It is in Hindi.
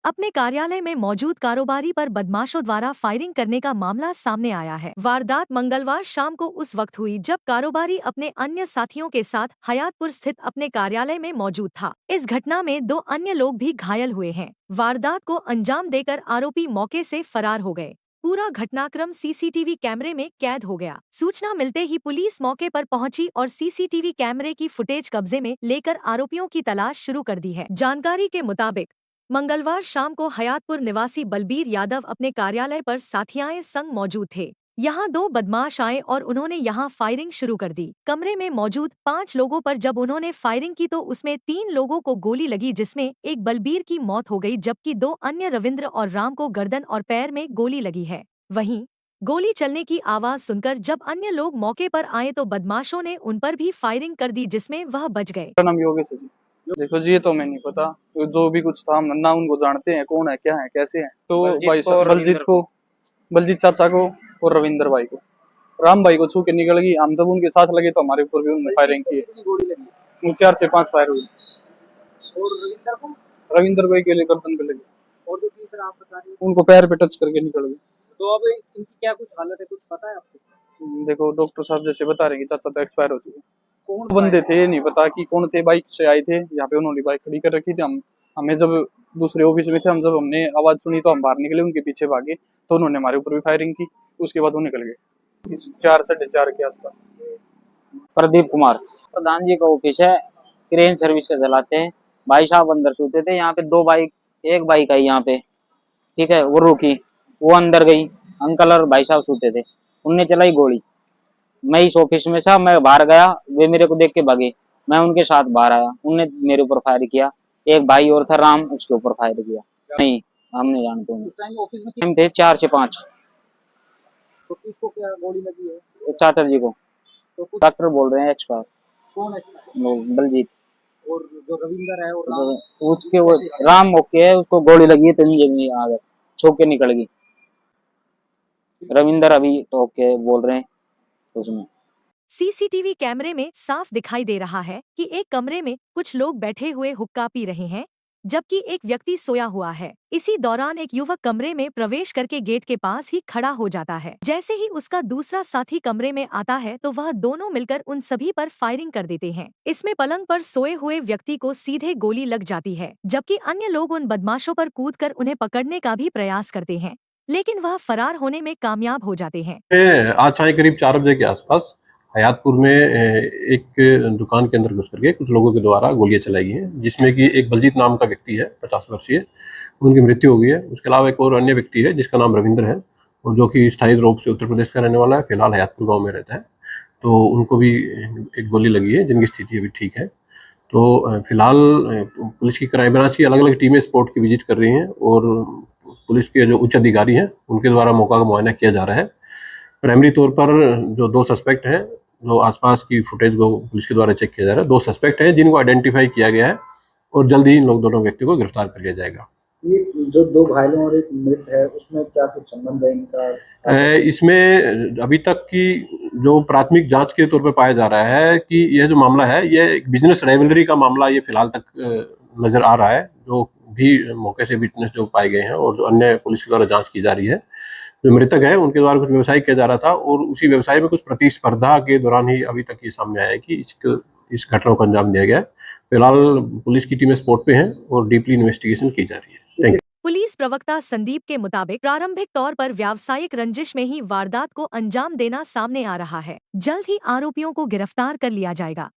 अपने कार्यालय में मौजूद कारोबारी पर बदमाशों द्वारा फायरिंग करने का मामला सामने आया है। वारदात मंगलवार शाम को उस वक्त हुई जब कारोबारी अपने अन्य साथियों के साथ हयातपुर स्थित अपने कार्यालय में मौजूद था। इस घटना में 2 अन्य लोग भी घायल हुए हैं। वारदात को अंजाम देकर आरोपी मौके से फरार हो गए। पूरा घटनाक्रम सीसीटीवी कैमरे में कैद हो गया। सूचना मिलते ही पुलिस मौके पर पहुंची और सीसीटीवी कैमरे की फुटेज कब्जे में लेकर आरोपियों की तलाश शुरू कर दी है। जानकारी के मुताबिक मंगलवार शाम को हयातपुर निवासी बलबीर यादव अपने कार्यालय पर साथियाए संग मौजूद थे। यहाँ 2 बदमाश आए और उन्होंने यहाँ फायरिंग शुरू कर दी। कमरे में मौजूद 5 लोगों पर जब उन्होंने फायरिंग की तो उसमें 3 लोगों को गोली लगी, जिसमें एक बलबीर की मौत हो गई जबकि 2 अन्य रविंद्र और राम को गर्दन और पैर में गोली लगी है। वहीं गोली चलने की आवाज सुनकर जब अन्य लोग मौके पर आए तो बदमाशों ने उन पर भी फायरिंग कर दी, जिसमें वह बच गए। मेरा नाम योगेश है जी। देखो जी, ये तो मैं नहीं पता, तो जो भी कुछ था हम ना उनको जानते हैं, कौन है, क्या है, कैसे हैं। तो भाई बलजीत चाचा को और रविंदर भाई को, राम भाई को छू के निकल गई। हम जब उनके साथ लगे तो हमारे ऊपर भी उन्होंने फायरिंग की। 4 से 5 फायर हुई। और रविंदर भाई के लिए गर्दन पे लगी और जो तीसरा आप बता रहे हैं उनको पैर पे टच करके निकल गई। तो अब इनकी क्या कुछ हालत है, कुछ पता है आपको? देखो डॉक्टर साहब जैसे बता रहे हैं कि चाचा तो एक्सपायर हो चुके। कौन बंदे थे ये नहीं पता कि कौन थे। बाइक से आए थे यहाँ पे, उन्होंने बाइक खड़ी कर रखी थी। हमें जब दूसरे ऑफिस में थे, हमने आवाज सुनी तो हम बाहर निकले, उनके पीछे भागे तो उन्होंने हमारे ऊपर भी फायरिंग की। उसके बाद वो निकल गए 4 साढ़े 4 के आसपास। प्रदीप कुमार प्रधान जी का ऑफिस है, क्रेन सर्विस का चलाते हैं। भाई साहब अंदर सोते थे, यहाँ पे 2 बाइक, एक बाइक आई यहाँ पे, ठीक है, वो रुकी, वो अंदर गई। अंकल और भाई साहब सोते थे, उनने चलाई गोली। मैं इस ऑफिस में था, मैं बाहर गया, वे मेरे को देख के भागे, मैं उनके साथ बाहर आया, उनने मेरे ऊपर फायर किया। एक भाई और था राम, उसके ऊपर फायर किया। नहीं, हम नहीं जानते। उस टाइम ऑफिस में हम थे 4 से 5। तो किसको क्या गोली लगी है? चाचा जी को। तो कुछ डॉक्टर बोल रहे हैं एक्सपायर। कौन है? बलजीत। और जो रविंदर है और राम, उसके वो राम ओके है, उसको गोली लगी है, 3 जगह आ गए, छूक के निकल गई। रविंदर अभी तो ओके बोल रहे हैं उसमें। सीसीटीवी कैमरे में साफ दिखाई दे रहा है कि एक कमरे में कुछ लोग बैठे हुए हुक्का पी रहे हैं जबकि एक व्यक्ति सोया हुआ है। इसी दौरान एक युवक कमरे में प्रवेश करके गेट के पास ही खड़ा हो जाता है। जैसे ही उसका दूसरा साथी कमरे में आता है तो वह दोनों मिलकर उन सभी पर फायरिंग कर देते हैं। इसमें पलंग पर सोए हुए व्यक्ति को सीधे गोली लग जाती है जबकि अन्य लोग उन बदमाशों पर कूदकर उन्हें पकड़ने का भी प्रयास करते हैं, लेकिन वह फरार होने में कामयाब हो जाते हैं। आज शाम करीब 4 बजे के आसपास हयातपुर में एक दुकान के अंदर घुस करके कुछ लोगों के द्वारा गोलियां चलाई गई हैं, जिसमें कि एक बलजीत नाम का व्यक्ति है, 50 वर्षीय, उनकी मृत्यु हो गई है। उसके अलावा एक और अन्य व्यक्ति है जिसका नाम रविंद्र है और जो कि स्थायी रूप से उत्तर प्रदेश का रहने वाला है, फिलहाल हयातपुर गाँव में रहता है। तो उनको भी एक गोली लगी है, जिनकी स्थिति अभी ठीक है। तो फिलहाल पुलिस की क्राइम ब्रांच की अलग अलग टीमें स्पॉट की विजिट कर रही हैं और पुलिस के जो उच्च अधिकारी हैं उनके द्वारा मौका का मुआयना किया जा रहा है। प्राइमरी तौर पर जो 2 सस्पेक्ट हैं, जो आसपास की फुटेज को पुलिस के द्वारा चेक किया जा रहा है, 2 सस्पेक्ट हैं जिनको आइडेंटिफाई किया गया है और जल्द ही इन लोग दोनों व्यक्ति को गिरफ्तार कर लिया जाएगा। ये जो 2 घायलों और एक मृत है, उसमें क्या कुछ संबंध है इनका? इसमें अभी तक की जो प्राथमिक जांच के तौर पर पाया जा रहा है कि यह जो मामला है, यह एक बिजनेस राइवलरी का मामला ये फिलहाल तक नजर आ रहा है। जो भी मौके से विटनेस जो पाए गए हैं और जो अन्य पुलिस के द्वारा जांच की जा रही है, जो मृतक है उनके द्वारा कुछ व्यवसाय किया जा रहा था और उसी व्यवसाय में कुछ प्रतिस्पर्धा के दौरान ही अभी तक ये सामने आया है कि इस घटना को अंजाम दिया गया है। फिलहाल पुलिस की टीमें स्पॉट पे हैं और डीपली इन्वेस्टिगेशन की जा रही है। Thank you. पुलिस प्रवक्ता संदीप के मुताबिक प्रारंभिक तौर पर व्यावसायिक रंजिश में ही वारदात को अंजाम देना सामने आ रहा है। जल्द ही आरोपियों को गिरफ्तार कर लिया जाएगा।